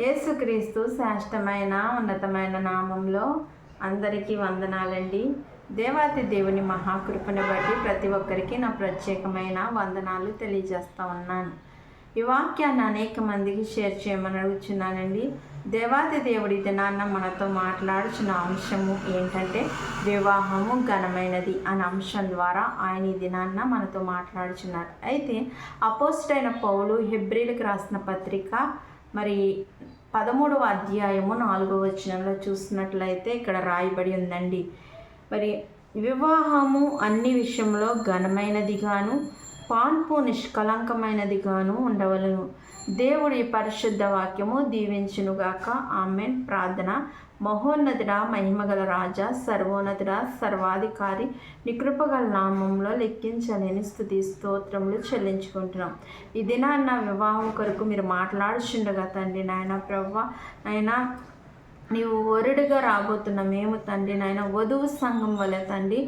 యేసుక్రీస్తు శ్రేష్టమైన ఉన్నతమైన నామంలో అందరికీ వందనాలండి. దేవాతి దేవుని మహాకృపను బట్టి ప్రతి ఒక్కరికి నా ప్రత్యేకమైన వందనాలు తెలియజేస్తూ ఉన్నాను. ఈ వాక్యాన్ని అనేక మందికి షేర్ చేయమని అడుగుతున్నానండి. దేవాతి దేవుడి దినాన్న మనతో మాట్లాడుచున్న అంశము ఏంటంటే వివాహము ఘనమైనది అనే అంశం ద్వారా ఆయన ఈ దినాన్న మనతో మాట్లాడుచున్నారు. అయితే అపోస్తలుడైన పౌలు హెబ్రీలకు రాసిన పత్రిక 13వ అధ్యాయము 4వ వచనంలో చూసినట్లయితే ఇక్కడ రాయబడి ఉందండి. వివాహము అన్ని విషయంలో ఘనమైనదిగాను పాన్పు నిష్కలంకమైనదిగాను ఉండవలను. దేవుడి పరిశుద్ధ వాక్యము దీవించునుగాక. ఆమెన్. ప్రార్థన. మహోన్నతుడా, మహిమగల రాజా, సర్వోన్నతుడా, సర్వాధికారి, నీ కృపగల నామంలో లెక్కించలేని స్తుతి స్తోత్రములు చెల్లించుకుంటున్నాం. ఈ దినాన్న వివాహం కొరకు మీరు మాట్లాడుచుండగా తండ్రి నాయన ప్రభువా, నాయనా నీవు వరుడుగా రాబోతున్న మేము తండ్రి నాయన వధువు సంఘం వలె తండ్రి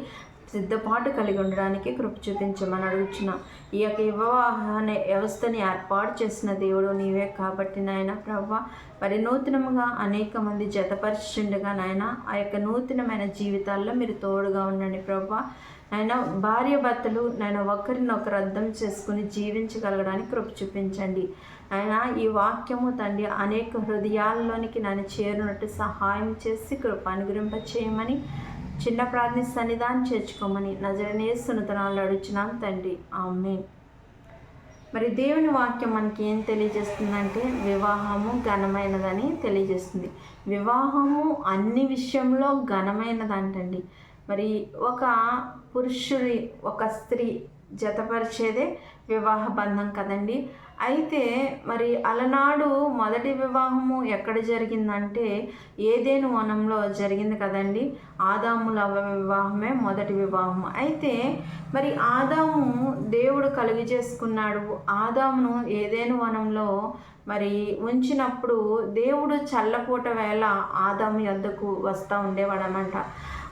సిద్ధపాటు కలిగి ఉండడానికి కృప చూపించమని అడుగుచున్నాం. ఈ యొక్క వివాహ వ్యవస్థని ఏర్పాటు చేసిన దేవుడు నీవే కాబట్టి నాయన ప్రభువా, నూతనముగా అనేక మంది జతపరిచుండగా నాయన ఆ యొక్క నూతనమైన జీవితాల్లో మీరు తోడుగా ఉండండి ప్రభువా. నాయన భార్య భర్తలు నాయన ఒకరినొకరు అర్థం చేసుకుని జీవించగలగడానికి కృప చూపించండి. ఆయన ఈ వాక్యము తండ్రి అనేక హృదయాల్లోనికి నన్ను చేరినట్టు సహాయం చేసి కృప అనుగ్రహింప చేయమని చిన్న ప్రార్థన సన్నిధానం చేర్చుకోమని నజరేయుని యేసు నామములో అడుగుచున్నాం తండ్రి. ఆమేన్. దేవుని వాక్యం మనకి ఏం తెలియజేస్తుందంటే వివాహము ఘనమైనదని తెలియజేస్తుంది. వివాహము అన్ని విషయంలో ఘనమైనదంటండి. ఒక పురుషుడి ఒక స్త్రీ జతపరిచేదే వివాహ బంధం కదండి. అయితే అలనాడు మొదటి వివాహము ఎక్కడ జరిగిందంటే ఏదెను వనంలో జరిగింది కదండి. ఆదాముల వివాహమే మొదటి వివాహము. అయితే ఆదాము దేవుడు కలుగజేసుకున్నాడు. ఆదామును ఏదెను వనంలో ఉంచినప్పుడు దేవుడు చల్లపూట వేళ ఆదాము యొద్దకు వస్తూ ఉండేవాడనమాట.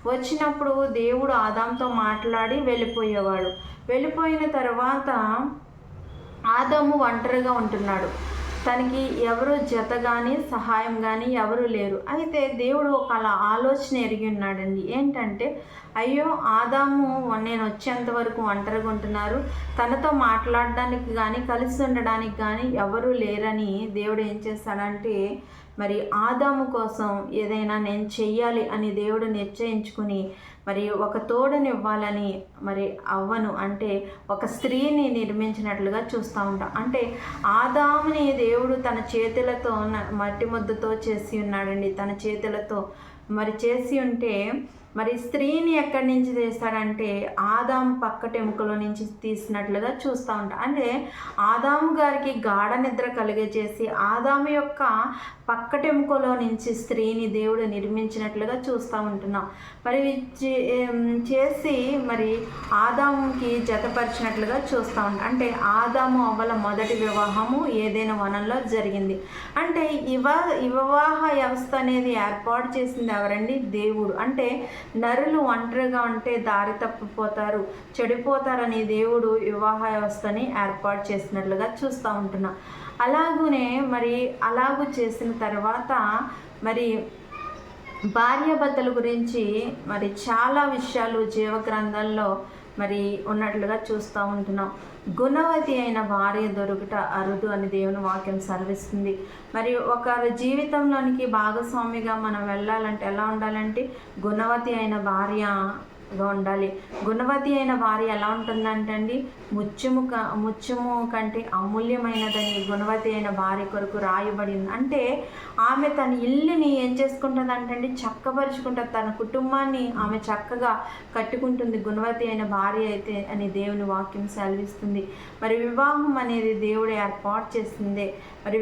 వచ్చినప్పుడు దేవుడు ఆదాంతో మాట్లాడి వెళ్ళిపోయేవాడు. వెళ్ళిపోయిన తర్వాత ఆదాము ఒంటరిగా ఉంటున్నాడు. తనకి ఎవరు జత కానీ సహాయం కానీ ఎవరు లేరు. అయితే దేవుడు ఒక ఆలోచన ఎరిగి ఉన్నాడండి. ఏంటంటే అయ్యో ఆదాము నేను వచ్చేంత వరకు ఒంటరిగా ఉంటున్నారు, తనతో మాట్లాడడానికి కానీ కలిసి ఉండడానికి కానీ ఎవరు లేరని దేవుడు ఏం చేశాడంటే ఆదాము కోసం ఏదైనా నేను చెయ్యాలి అని దేవుడు నిశ్చయించుకుని ఒక తోడుని ఇవ్వాలని అవ్వను అంటే ఒక స్త్రీని నిర్మించినట్లుగా చూస్తూ ఉంటాం. అంటే ఆదాముని దేవుడు తన చేతులతో మట్టి ముద్దతో చేసి ఉన్నాడండి. తన చేతులతో చేసి ఉంటే స్త్రీని ఎక్కడి నుంచి చేస్తాడంటే ఆదాము పక్కటెముకలో నుంచి తీసినట్లుగా చూస్తూ ఉంటాం. అంటే ఆదాము గారికి గాఢ నిద్ర కలిగజేసి ఆదాము యొక్క పక్కటెముకలో నుంచి స్త్రీని దేవుడు నిర్మించినట్లుగా చూస్తూ ఉంటున్నాం. చేసి ఆదాముకి జతపరిచినట్లుగా చూస్తూ ఉంటాం. అంటే ఆదాము అవ్వల మొదటి వివాహము ఏదైనా వనంలో జరిగింది. అంటే వివాహ వ్యవస్థ అనేది ఏర్పాటు చేసింది ఎవరండి? దేవుడు. అంటే నరులు ఒంటరిగా ఉంటే దారి తప్పిపోతారు, చెడిపోతారని దేవుడు వివాహ వ్యవస్థని ఏర్పాటు చేసినట్లుగా చూస్తూ ఉంటున్నాం. అలాగునే అలాగూ చేసిన తర్వాత భార్యాభర్తల గురించి చాలా విషయాలు జీవగ్రంథంలో ఉన్నట్లుగా చూస్తూ ఉంటున్నాం. గుణవతి అయిన భార్య దొరుకుట అరుదు అని దేవుని వాక్యం సెలవిస్తుంది. ఒకరి జీవితంలోనికి భాగస్వామిగా మనం వెళ్ళాలంటే ఎలా ఉండాలంటే గుణవతి అయిన భార్యగా ఉండాలి. గుణవతి అయిన భార్య ఎలా ఉంటుందంటే అండి ముత్యము కంటే అమూల్యమైనదని గుణవతి అయిన భార్య కొరకు రాయబడింది. అంటే ఆమె తన ఇల్లుని ఏం చేసుకుంటుందంటే అండి చక్కపరుచుకుంటుంది. తన కుటుంబాన్ని ఆమె చక్కగా కట్టుకుంటుంది గుణవతి అయిన భార్య అయితే అని దేవుని వాక్యం సెలవిస్తుంది. వివాహం అనేది దేవుడు ఏర్పాటు చేసిందే.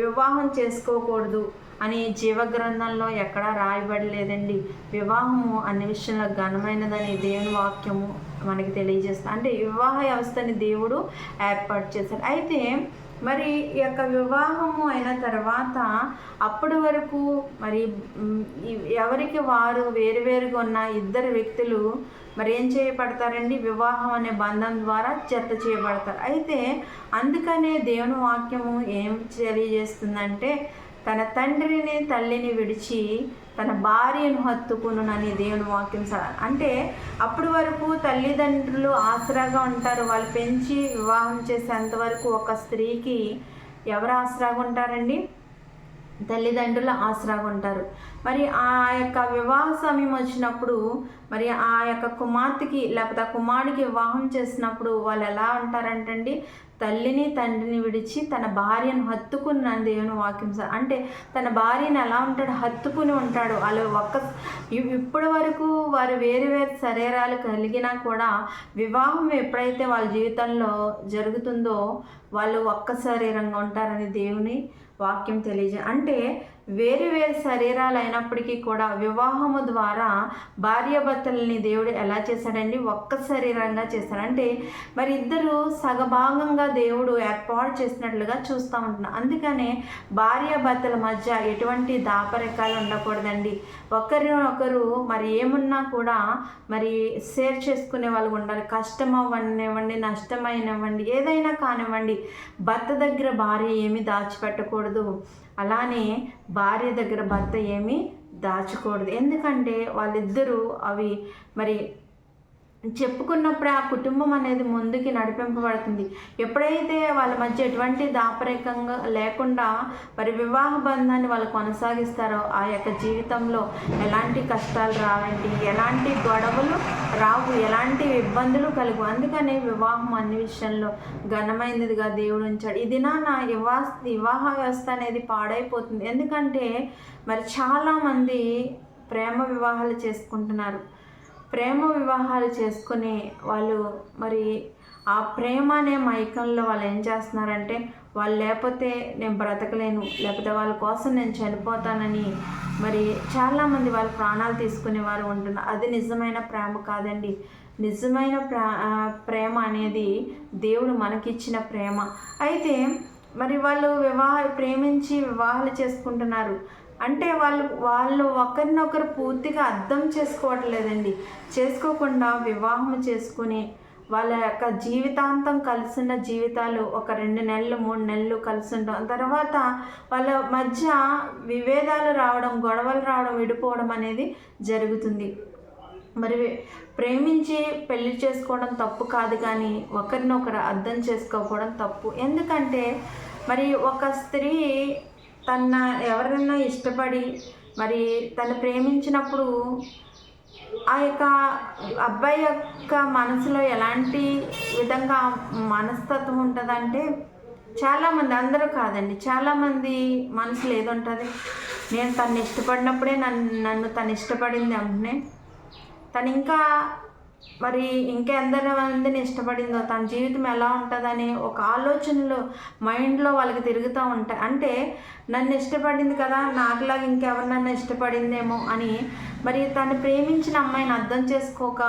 వివాహం చేసుకోకూడదు అని జీవగ్రంథంలో ఎక్కడా రాయబడలేదండి. వివాహము అన్ని విషయంలో ఘనమైనదని దేవుని వాక్యము మనకి తెలియజేస్తుంది. అంటే వివాహ వ్యవస్థని దేవుడు ఏర్పాటు చేశాడు. అయితే ఈ యొక్క వివాహము అయిన తర్వాత అప్పటి వరకు ఎవరికి వారు వేరువేరుగా ఉన్న ఇద్దరు వ్యక్తులు ఏం చేయబడతారండి? వివాహం అనే బంధం ద్వారా జత చేయబడతారు. అయితే అందుకనే దేవుని వాక్యము ఏం తెలియజేస్తుందంటే తన తండ్రిని తల్లిని విడిచి తన భార్యను హత్తుకునునని దేవుని వాక్యం. అంటే అప్పటి వరకు తల్లిదండ్రులు ఆసరాగా ఉంటారు. వాళ్ళు పెంచి వివాహం చేసేంతవరకు ఒక స్త్రీకి ఎవరు ఆసరాగా ఉంటారండి? తల్లిదండ్రులు ఆసరాగా ఉంటారు. మరి ఆ యొక్క వివాహ సమయం వచ్చినప్పుడు మరి ఆ యొక్క కుమార్తెకి లేకపోతే ఆ కుమారుడికి వివాహం చేసినప్పుడు వాళ్ళు ఎలా ఉంటారంటండి? తల్లిని తండ్రిని విడిచి తన భార్యను హత్తుకున్న దేవుని వాక్యం. అంటే తన భార్యను ఎలా ఉంటాడు? హత్తుకుని ఉంటాడు. వాళ్ళు ఇప్పటి వరకు వారు వేరు వేరు శరీరాలు కలిగినా కూడా వివాహం ఎప్పుడైతే వాళ్ళ జీవితంలో జరుగుతుందో వాళ్ళు ఒక్క శరీరంగా ఉంటారని దేవుని వాక్యం అంటే వేరు వేరు శరీరాలు అయినప్పటికీ కూడా వివాహము ద్వారా భార్యాభర్తలని దేవుడు ఎలా చేశాడండి? ఒక్క శరీరంగా చేశాడు. అంటే మరి ఇద్దరు సగభాగంగా దేవుడు ఏర్పాటు చేసినట్లుగా చూస్తూ ఉంటున్నాం. అందుకనే భార్యాభర్తల మధ్య ఎటువంటి దాపరికాలు ఉండకూడదండి. ఒకరినొకరు మరి ఏమున్నా కూడా మరి షేర్ చేసుకునే వాళ్ళు ఉండాలి. కష్టం అవ్వనివ్వండి, నష్టమైనవ్వండి, ఏదైనా కానివ్వండి, భర్త దగ్గర భార్య ఏమీ దాచిపెట్టకూడదు. అలానే భార్య దగ్గర భర్త ఏమీ దాచకూడదు. ఎందుకంటే వాళ్ళిద్దరూ అవి మరి చెప్పుకున్నప్పుడే ఆ కుటుంబం అనేది ముందుకి నడిపింపబడుతుంది. ఎప్పుడైతే వాళ్ళ మధ్య ఎటువంటి దాపరికంగా లేకుండా మరి వివాహ బంధాన్ని వాళ్ళు కొనసాగిస్తారో ఆ యొక్క జీవితంలో ఎలాంటి కష్టాలు రావండి, ఎలాంటి గొడవలు రావు, ఎలాంటి ఇబ్బందులు కలుగు. అందుకనే వివాహం అన్ని విషయంలో ఘనమైనదిగా దేవుడు ఉంచాడు. ఈ దినాన వివాహ వ్యవస్థ అనేది పాడైపోతుంది. ఎందుకంటే మరి చాలామంది ప్రేమ వివాహాలు చేసుకుంటున్నారు. ప్రేమ వివాహాలు చేసుకుని వాళ్ళు మరి ఆ ప్రేమ అనే మైకంలో వాళ్ళు ఏం చేస్తున్నారంటే వాళ్ళు లేకపోతే నేను బ్రతకలేను, లేకపోతే వాళ్ళ కోసం నేను చనిపోతానని మరి చాలామంది వాళ్ళ ప్రాణాలు తీసుకునేవారు ఉంటున్నారు. అది నిజమైన ప్రేమ కాదండి. నిజమైన ప్రేమ అనేది దేవుడు మనకిచ్చిన ప్రేమ. అయితే మరి వాళ్ళు ప్రేమించి వివాహాలు చేసుకుంటున్నారు. అంటే వాళ్ళు ఒకరినొకరు పూర్తిగా అర్థం చేసుకోవట్లేదండి. చేసుకోకుండా వివాహం చేసుకుని వాళ్ళ యొక్క జీవితాంతం కలిసిన జీవితాలు ఒక 2 నెలలు 3 నెలలు కలిసి ఉంటాం. తర్వాత వాళ్ళ మధ్య విభేదాలు రావడం, గొడవలు రావడం, విడిపోవడం అనేది జరుగుతుంది. మరి ప్రేమించి పెళ్లి చేసుకోవడం తప్పు కాదు, కానీ ఒకరినొకరు అర్థం చేసుకోకపోవడం తప్పు. ఎందుకంటే మరి ఒక స్త్రీ ఎవరైనా ఇష్టపడి మరి తను ప్రేమించినప్పుడు ఆ యొక్క అబ్బాయి యొక్క మనసులో ఎలాంటి విధంగా మనస్తత్వం ఉంటుందంటే చాలామంది, అందరూ కాదండి, చాలామంది మనసులో ఏదుంటుంది? నేను తను ఇష్టపడినప్పుడే నన్ను తను ఇష్టపడింది అంటే తను ఇంకా మరి ఇంకెందరి మందిని ఇష్టపడిందో, తన జీవితం ఎలా ఉంటుందని ఒక ఆలోచనలు మైండ్లో వాళ్ళకి తిరుగుతూ ఉంటాయి. అంటే నన్ను ఇష్టపడింది కదా, నాకులాగా ఇంకెవరు నన్ను ఇష్టపడిందేమో అని మరి తను ప్రేమించిన అమ్మాయిని అర్థం చేసుకోక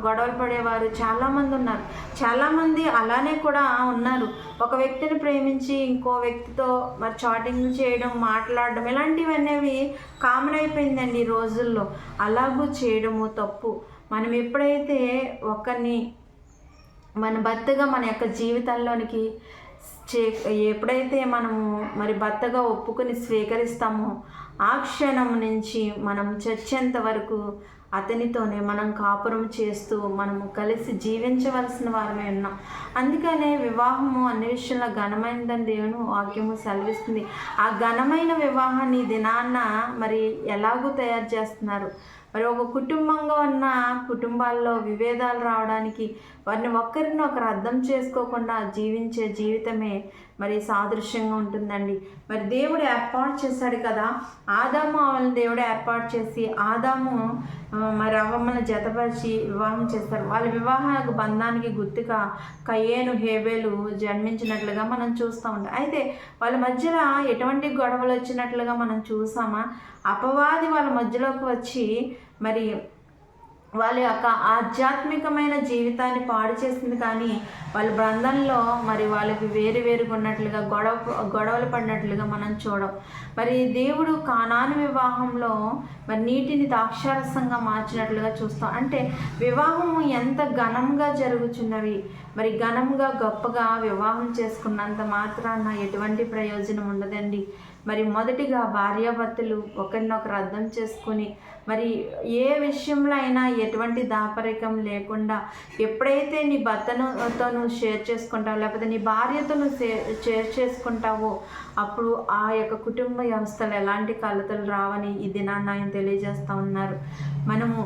గొడవలు పడేవారు చాలామంది ఉన్నారు. చాలామంది అలానే కూడా ఉన్నారు. ఒక వ్యక్తిని ప్రేమించి ఇంకో వ్యక్తితో మరి చాటింగ్ చేయడం, మాట్లాడడం ఇలాంటివి అనేవి కామన్ అయిపోయిందండి ఈ రోజుల్లో. అలాగూ చేయడము తప్పు. మనం ఎప్పుడైతే ఒకరిని మన భర్తగా మన యొక్క జీవితంలోనికి ఎప్పుడైతే మనము మరి భర్తగా ఒప్పుకొని స్వీకరిస్తామో ఆ క్షణం నుంచి మనం చచ్చేంత వరకు అతనితోనే మనం కాపురం చేస్తూ మనము కలిసి జీవించవలసిన వారమే ఉన్నాం. అందుకనే వివాహము అన్ని విషయంలో ఘనమైనదని దేవుని వాక్యము సెలవిస్తుంది. ఆ ఘనమైన వివాహాన్ని దినాన్న మరి ఎలాగూ తయారు చేస్తున్నారు? మరి ఒక కుటుంబంగా ఉన్న కుటుంబాల్లో విభేదాలు రావడానికి వారిని ఒకరినొకరు అర్థం చేసుకోకుండా జీవించే జీవితమే మరి సాదృశ్యంగా ఉంటుందండి. మరి దేవుడు ఏర్పాటు చేశాడు కదా, ఆదాము అవలను దేవుడు ఏర్పాటు చేసి ఆదాము మరి అవ్వమ్మను జతపరిచి వివాహం చేస్తారు. వాళ్ళ వివాహ బంధానికి గుర్తుగా కయ్యేను హేబేలు జన్మించినట్లుగా మనం చూస్తూ ఉంటాం. అయితే వాళ్ళ మధ్యలో ఎటువంటి గొడవలు వచ్చినట్లుగా మనం చూసామా? అపవాది వాళ్ళ మధ్యలోకి వచ్చి మరి వాళ్ళ యొక్క ఆధ్యాత్మికమైన జీవితాన్ని పాడు చేసింది. కానీ వాళ్ళ బంధంలో మరి వాళ్ళకి వేరుగా ఉన్నట్లుగా గొడవలు పడినట్లుగా మనం చూడం. మరి దేవుడు కానాను వివాహంలో మరి నీటిని ద్రాక్షారసంగా మార్చినట్లుగా చూస్తాం. అంటే వివాహము ఎంత ఘనంగా జరుగుతున్నవి. మరి ఘనంగా గొప్పగా వివాహం చేసుకున్నంత మాత్రాన ఎటువంటి ప్రయోజనం ఉండదండి. మరి మొదటిగా భార్యాభర్తలు ఒకరినొకరు అర్థం చేసుకుని మరి ఏ విషయంలో అయినా ఎటువంటి దాపరికం లేకుండా ఎప్పుడైతే నీ భర్తతో నువ్వు షేర్ చేసుకుంటావో లేకపోతే నీ భార్యతో నువ్వు షేర్ చేసుకుంటావో అప్పుడు ఆ యొక్క కుటుంబ వ్యవస్థలు ఎలాంటి కలతలు రావని ఈ దినాన్ని ఆయన తెలియజేస్తూ ఉన్నారు. మనము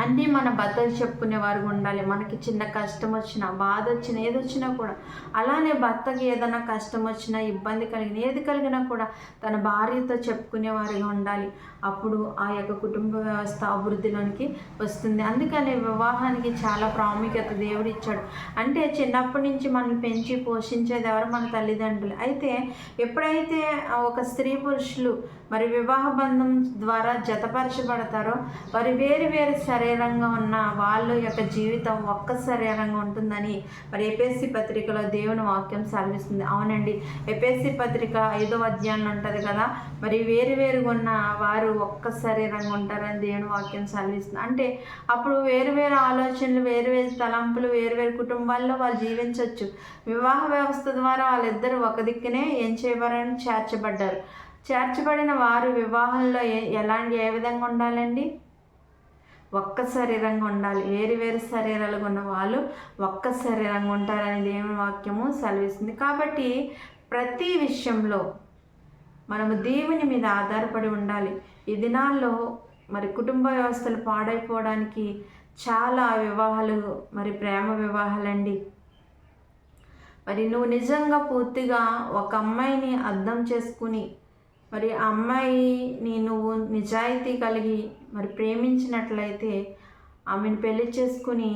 అన్నీ మన భర్తకు చెప్పుకునేవారు ఉండాలి. మనకి చిన్న కష్టం వచ్చినా, బాధ వచ్చినా, ఏది వచ్చినా కూడా అలానే భర్తకి ఏదైనా కష్టం వచ్చినా, ఇబ్బంది కలిగిన ఏది కలిగినా కూడా తన భార్యతో చెప్పుకునేవారిగా ఉండాలి. అప్పుడు ఆ యొక్క కుటుంబ వ్యవస్థ అభివృద్ధిలోనికి వస్తుంది. అందుకని వివాహానికి చాలా ప్రాముఖ్యత దేవుడు ఇచ్చాడు. అంటే చిన్నప్పటి నుంచి మనల్ని పెంచి పోషించేది ఎవరు? మన తల్లిదండ్రులు. అయితే ఎప్పుడైతే ఒక స్త్రీ పురుషులు మరి వివాహ బంధం ద్వారా జతపరచబడతారో వారి వేరు వేరు శరీరంగా ఉన్న వాళ్ళ యొక్క జీవితం ఒక్క శరీరంగా ఉంటుందని మరి ఎఫెసీ పత్రికలో దేవుని వాక్యం సెలవిస్తుంది. అవునండి, ఎఫెసీ పత్రిక 5వ అధ్యాయంలో ఉంటుంది కదా, మరి వేరు వేరుగా ఉన్న వారు ఒక్క శరీరంగా ఉంటారని దేవుని వాక్యం సెలవిస్తుంది. అంటే అప్పుడు వేరు వేరు ఆలోచనలు, వేరు వేరు తలంపులు, వేరు వేరు కుటుంబాల్లో వాళ్ళు జీవించవచ్చు. వివాహ వ్యవస్థ ద్వారా వాళ్ళిద్దరూ ఒక దిక్కునే ఏం చేయబడని చేర్చబడ్డారు. చేర్చబడిన వారు వివాహంలో ఏ విధంగా ఉండాలండి? ఒక్క శరీరంగా ఉండాలి. వేరు వేరు శరీరాలుగా ఉన్న వాళ్ళు ఒక్క శరీరంగా ఉంటారని దేవుని వాక్యము సెలవిస్తుంది. కాబట్టి ప్రతి విషయంలో మనము దేవుని మీద ఆధారపడి ఉండాలి. ఈ దినాల్లో మరి కుటుంబ వ్యవస్థలు పాడైపోవడానికి చాలా వివాహాలు మరి ప్రేమ వివాహాలండి. మరి నువ్వు నిజంగా పూర్తిగా ఒక అమ్మాయిని అర్థం చేసుకుని మరి ఆ అమ్మాయిని నువ్వు నిజాయితీ కలిగి మరి ప్రేమించినట్లయితే ఆమెను పెళ్లి చేసుకుని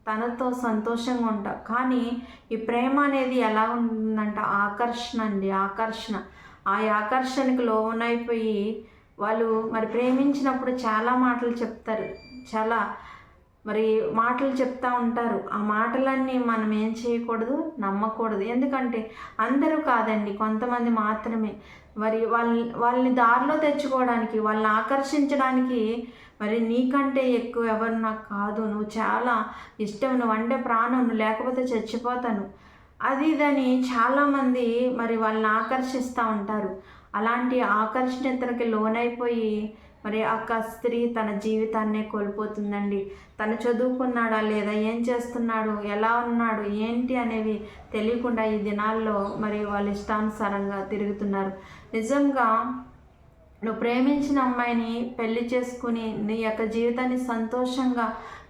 తనతో సంతోషంగా ఉంటావు. కానీ ఈ ప్రేమ అనేది ఎలా ఉంటుందంట? ఆకర్షణ అండి, ఆకర్షణ. ఆ ఆకర్షణకు లోనైపోయి వాళ్ళు మరి ప్రేమించినప్పుడు చాలా మాటలు చెప్తారు, చాలా మరి మాటలు చెప్తూ ఉంటారు. ఆ మాటలన్నీ మనం ఏం చేయకూడదు, నమ్మకూడదు. ఎందుకంటే అందరూ కాదండి, కొంతమంది మాత్రమే. మరి వాళ్ళని దారిలో తెచ్చుకోవడానికి, వాళ్ళని ఆకర్షించడానికి మరి నీకంటే ఎక్కువ ఎవరు నాకు కాదు, నువ్వు చాలా ఇష్టం, నువ్వు అంటే ప్రాణం, నువ్వు లేకపోతే చచ్చిపోతాను, అది ఇదని చాలామంది మరి వాళ్ళని ఆకర్షిస్తూ ఉంటారు. అలాంటి ఆకర్షణకి లోనైపోయి మరి ఆ స్త్రీ తన జీవితాన్నే కోల్పోతుందండి. తను చదువుకున్నాడా లేదా, ఏం చేస్తున్నాడు, ఎలా ఉన్నాడు, ఏంటి అనేవి తెలియకుండా ఈ దినాల్లో మరి వాళ్ళ ఇష్టానుసారంగా తిరుగుతున్నారు. నిజంగా నువ్వు ప్రేమించిన అమ్మాయిని పెళ్లి చేసుకుని నీ యొక్క జీవితాన్ని సంతోషంగా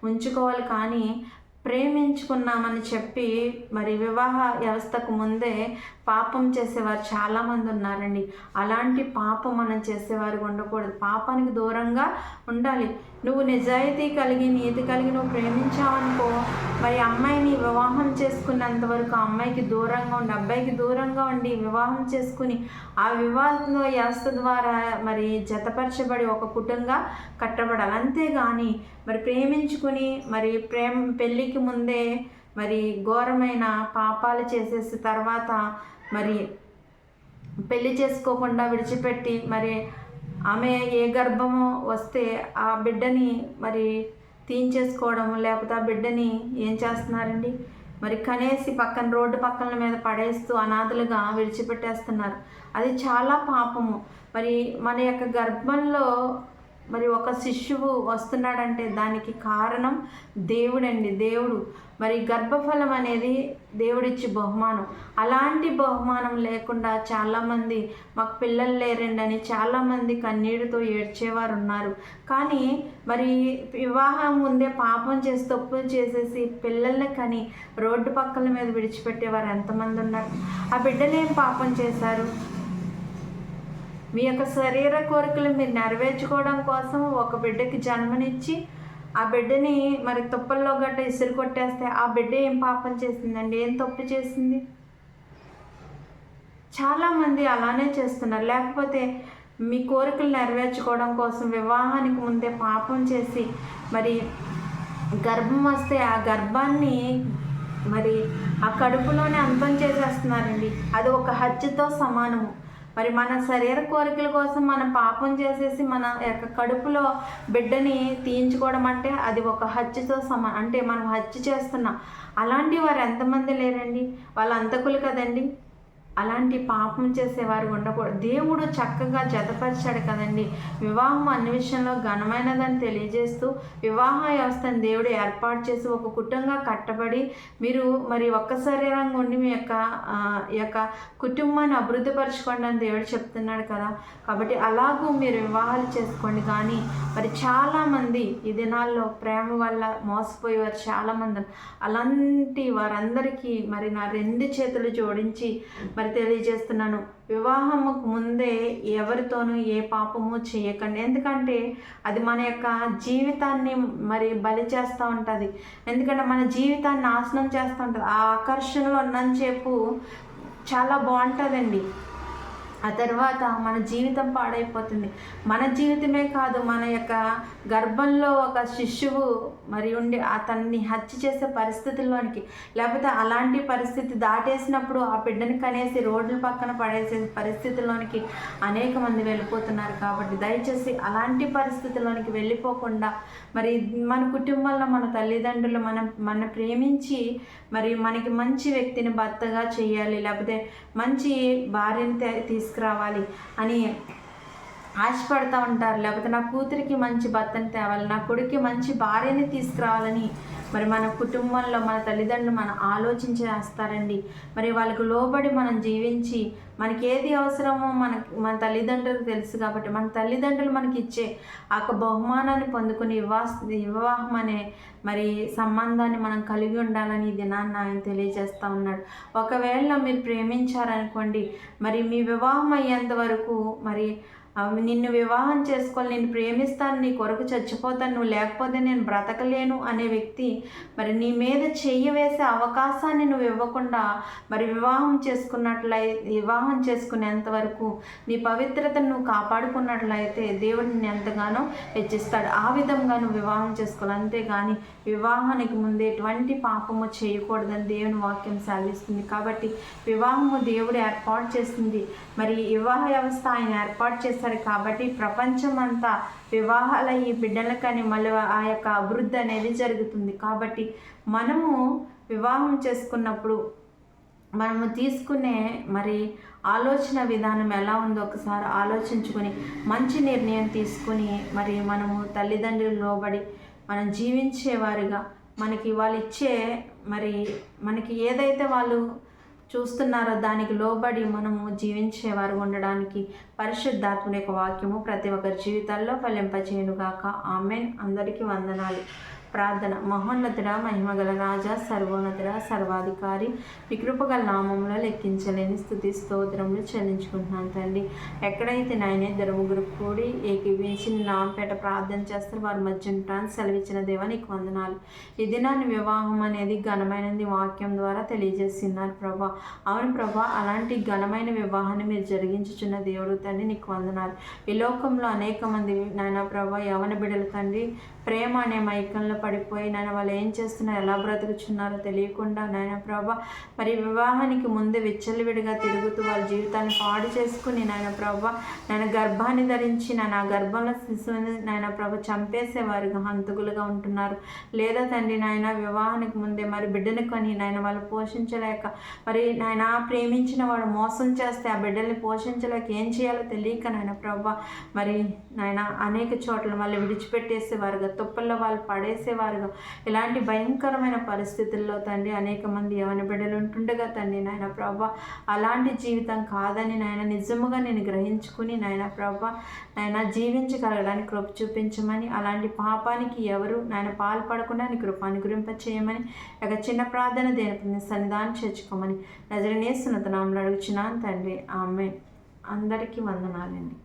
ఉంచుకోవాలి. కానీ ప్రేమించుకున్నామని చెప్పి మరి వివాహ వ్యవస్థకు ముందే పాపం చేసేవారు చాలామంది ఉన్నారండి. అలాంటి పాపం మనం చేసేవారు ఉండకూడదు. పాపానికి దూరంగా ఉండాలి. నువ్వు నిజాయితీ కలిగి, నీతి కలిగి నువ్వు ప్రేమించావనుకో, మరి అమ్మాయిని వివాహం చేసుకున్నంత వరకు అమ్మాయికి దూరంగా ఉండి, అబ్బాయికి దూరంగా ఉండి వివాహం చేసుకుని ఆ వివాహ వ్యవస్థ ద్వారా మరి జతపరచబడి ఒక కుటుంబంగా కట్టబడాలి. అంతేగాని మరి ప్రేమించుకుని మరి పెళ్ళికి ముందే మరి ఘోరమైన పాపాలు చేసేసి తర్వాత మరి పెళ్లి చేసుకోకుండా విడిచిపెట్టి మరి ఆమె ఏ గర్భము వస్తే ఆ బిడ్డని మరి తీయించేసుకోవడము, లేకపోతే ఆ బిడ్డని ఏం చేస్తున్నారండి మరి కనేసి పక్కన రోడ్డు పక్కన మీద పడేస్తూ అనాథలుగా విడిచిపెట్టేస్తున్నారు. అది చాలా పాపము. మరి మన యొక్క గర్భంలో మరి ఒక శిశువు వస్తున్నాడంటే దానికి కారణం దేవుడండి. దేవుడు మరి గర్భఫలం అనేది దేవుడిచ్చి బహుమానం. అలాంటి బహుమానం లేకుండా చాలామంది మాకు పిల్లలు లేరండి అని చాలామంది కన్నీటితో ఏడ్చేవారు ఉన్నారు. కానీ మరి వివాహం ముందే పాపం చేసి తప్పులు చేసేసి పిల్లల్ని కని రోడ్డు పక్కల మీద విడిచిపెట్టేవారు ఎంతమంది ఉన్నారు? ఆ బిడ్డలేం పాపం చేశారు? మీ యొక్క శరీర కోరికలు మీరు నెరవేర్చుకోవడం కోసం ఒక బిడ్డకి జన్మనిచ్చి ఆ బిడ్డని మరి తుప్పల్లో గట్ట ఇసురు కొట్టేస్తే ఆ బిడ్డ ఏం పాపం చేసిందండి? ఏం తప్పు చేసింది? చాలామంది అలానే చేస్తున్నారు. లేకపోతే మీ కోరికలు నెరవేర్చుకోవడం కోసం వివాహానికి ముందే పాపం చేసి మరి గర్భం వస్తే ఆ గర్భాన్ని మరి ఆ కడుపులోనే అంతం చేసేస్తున్నారండి. అది ఒక హత్యతో సమానము. మరి మన శరీర కోరికల కోసం మనం పాపం చేసేసి మన యొక్క కడుపులో బిడ్డని తీయించుకోవడం అంటే అది ఒక హత్యతో సమానం. అంటే మనం హత్య చేస్తున్నాం. అలాంటి వారు ఎంతమంది లేరండి? వాళ్ళ అంతకులు కదండి. అలాంటి పాపం చేసేవారు ఉండకూడదు. దేవుడు చక్కగా జతపరిచాడు కదండి. వివాహం అన్ని విషయంలో ఘనమైనదని తెలియజేస్తూ వివాహ వ్యవస్థను దేవుడు ఏర్పాటు చేసి ఒక కుటుంబంగా కట్టబడి మీరు మరి ఒక్క శరీరంగా ఉండి మీ యొక్క కుటుంబాన్ని అభివృద్ధిపరచుకోండి అని దేవుడు చెప్తున్నాడు కదా. కాబట్టి అలాగూ మీరు వివాహాలు చేసుకోండి. కానీ మరి చాలామంది ఈ దినాల్లో ప్రేమ వల్ల మోసపోయేవారు చాలామంది. అలాంటి వారందరికీ మరి నా 2 చేతులు జోడించి మరి తెలియజేస్తున్నాను, వివాహముకు ముందే ఎవరితోనూ ఏ పాపము చేయకండి. ఎందుకంటే అది మన యొక్క జీవితాన్ని మరి బలి చేస్తూ ఉంటుంది. ఎందుకంటే మన జీవితాన్ని నాశనం చేస్తూ ఉంటుంది. ఆ ఆకర్షణలో ఉన్నంతసేపు చాలా బాగుంటుందండి. ఆ తర్వాత మన జీవితం పాడైపోతుంది. మన జీవితమే కాదు, మన యొక్క గర్భంలో ఒక శిశువు మరి ఉండి అతన్ని హత్య చేసే పరిస్థితుల్లోనికి, లేకపోతే అలాంటి పరిస్థితి దాటేసినప్పుడు ఆ బిడ్డని కనేసి రోడ్ల పక్కన పడేసే పరిస్థితుల్లోనికి అనేక మంది వెళ్ళిపోతున్నారు. కాబట్టి దయచేసి అలాంటి పరిస్థితుల్లోనికి వెళ్ళిపోకుండా మరి మన కుటుంబంలో మన తల్లిదండ్రులు మన ప్రేమించి మరి మనకి మంచి వ్యక్తిని భర్తగా చేయాలి, లేకపోతే మంచి భార్యని తీసుకురావాలి అని ఆశపడుతూ ఉంటారు. లేకపోతే నా కూతురికి మంచి భర్తని తేవాలి, నా కొడుక్కి మంచి భార్యని తీసుకురావాలని మరి మన కుటుంబంలో మన తల్లిదండ్రులు మనం ఆలోచించేస్తారండి. మరి వాళ్ళకు లోబడి మనం జీవించి మనకి ఏది అవసరమో మన తల్లిదండ్రులకు తెలుసు. కాబట్టి మన తల్లిదండ్రులు మనకి ఇచ్చే ఆ బహుమానాన్ని పొందుకుని వివాహం అనే మరి సంబంధాన్ని మనం కలిగి ఉండాలని ఈ దినాన్ని ఆయన తెలియజేస్తూ ఉన్నాడు. ఒకవేళ మీరు ప్రేమించారనుకోండి, మరి మీ వివాహం అయ్యేంత వరకు మరి నిన్ను వివాహం చేసుకోవాలి, నేను ప్రేమిస్తాను, నీ కొరకు చచ్చిపోతాను, నువ్వు లేకపోతే నేను బ్రతకలేను అనే వ్యక్తి మరి నీ మీద చెయ్యి వేసే అవకాశాన్ని నువ్వు ఇవ్వకుండా మరి వివాహం చేసుకునేంత వరకు నీ పవిత్రతను నువ్వు కాపాడుకున్నట్లయితే దేవుడు నిన్ను ఎంతగానో హెచ్చిస్తాడు. ఆ విధంగా నువ్వు వివాహం చేసుకోవాలి. అంతేగాని వివాహానికి ముందు ఎటువంటి పాపము చేయకూడదని దేవుని వాక్యం సెలవిస్తుంది. కాబట్టి వివాహము దేవుడు ఏర్పాటు చేస్తుంది. మరి వివాహ వ్యవస్థ ఆయన ఏర్పాటు చేశారు. కాబట్టి ప్రపంచం అంతా వివాహాల ఈ బిడ్డలకని మళ్ళీ ఆ యొక్క అభివృద్ధి అనేది జరుగుతుంది. కాబట్టి మనము వివాహం చేసుకున్నప్పుడు మనము తీసుకునే మరి ఆలోచన విధానం ఎలా ఉందో ఒకసారి ఆలోచించుకొని మంచి నిర్ణయం తీసుకుని మరి మనము తల్లిదండ్రులు లోబడి మనం జీవించేవారిగా మనకి వాళ్ళు ఇచ్చే మరి మనకి ఏదైతే వాళ్ళు చూస్తున్నారో దానికి లోబడి మనము జీవించేవారు ఉండడానికి పరిశుద్ధాత్ముని యొక్క వాక్యము ప్రతి ఒక్కరి జీవితాల్లో ఫలింపచేయునుగాక. ఆమెన్. అందరికీ వందనాలు. ప్రార్థన. మహోన్నతుడా, మహిమగల రాజా, సర్వోన్నతుడా, సర్వాధికారి, మీ కృపగల నామంలో లెక్కించలేని స్తుతి స్తోత్రములు చెల్లించుకుంటున్నాను తండ్రి. ఎక్కడైతే నాయన 2-3 కూడి ఏకీవించి నామపేట ప్రార్థన చేస్తారు వారి మధ్య ఉంటాను సెలవిచ్చిన దేవా నీకు వందనాలు. ఈ దినాన్ని వివాహం అనేది ఘనమైనది వాక్యం ద్వారా తెలియజేస్తున్నారు ప్రభా. అవును ప్రభా, అలాంటి ఘనమైన వివాహాన్ని మీరు జరిగించుచున్న దేవుడు తండ్రి నీకు వందనాలు. ఈ లోకంలో అనేక మంది నాయన ప్రభా యవన బిడ్డలు తండ్రి ప్రేమ అనే మైకంలో పడిపోయి నాయన వాళ్ళు ఏం చేస్తున్నారో ఎలా బ్రతుకుచున్నారో తెలియకుండా నాయన ప్రభా మరి వివాహానికి ముందు విచ్చలవిడిగా తిరుగుతూ వాళ్ళ జీవితాన్ని పాడు చేసుకుని నాయన ప్రభా నాయన గర్భాన్ని ధరించి ఆ గర్భంలో శిశువుని నాయన ప్రభా చంపేసేవారుగా హంతకులుగా ఉంటున్నారు. లేదా తండ్రి నాయన వివాహానికి ముందే మరి బిడ్డను కొని నాయన వాళ్ళు పోషించలేక మరి నాయన ప్రేమించిన వాడు మోసం చేస్తే ఆ బిడ్డల్ని పోషించలేక ఏం చేయాలో తెలియక నాయన ప్రభా మరి నాయన అనేక చోట్ల మళ్ళీ విడిచిపెట్టేసేవారుగా తుప్పల్లో వాళ్ళు పడేసేవారుగా ఇలాంటి భయంకరమైన పరిస్థితుల్లో తండ్రి అనేక మంది యవన బిడ్డలు ఉంటుండగా తండ్రి నాయన ప్రభా అలాంటి జీవితం కాదని నాయన నిజముగా నేను గ్రహించుకుని నాయన ప్రభా నాయన జీవించగలగడానికి కృప చూపించమని, అలాంటి పాపానికి ఎవరు నాయన పాల్పడకుండా నీ కృప అనుగ్రహింప చేయమని ఒక చిన్న ప్రార్థన దేని సన్నిధానం చేర్చుకోమని నజరేయుని యేసు నామములో అడుగుచున్నాను తండ్రి. ఆమేన్. అందరికీ వందనాలండి.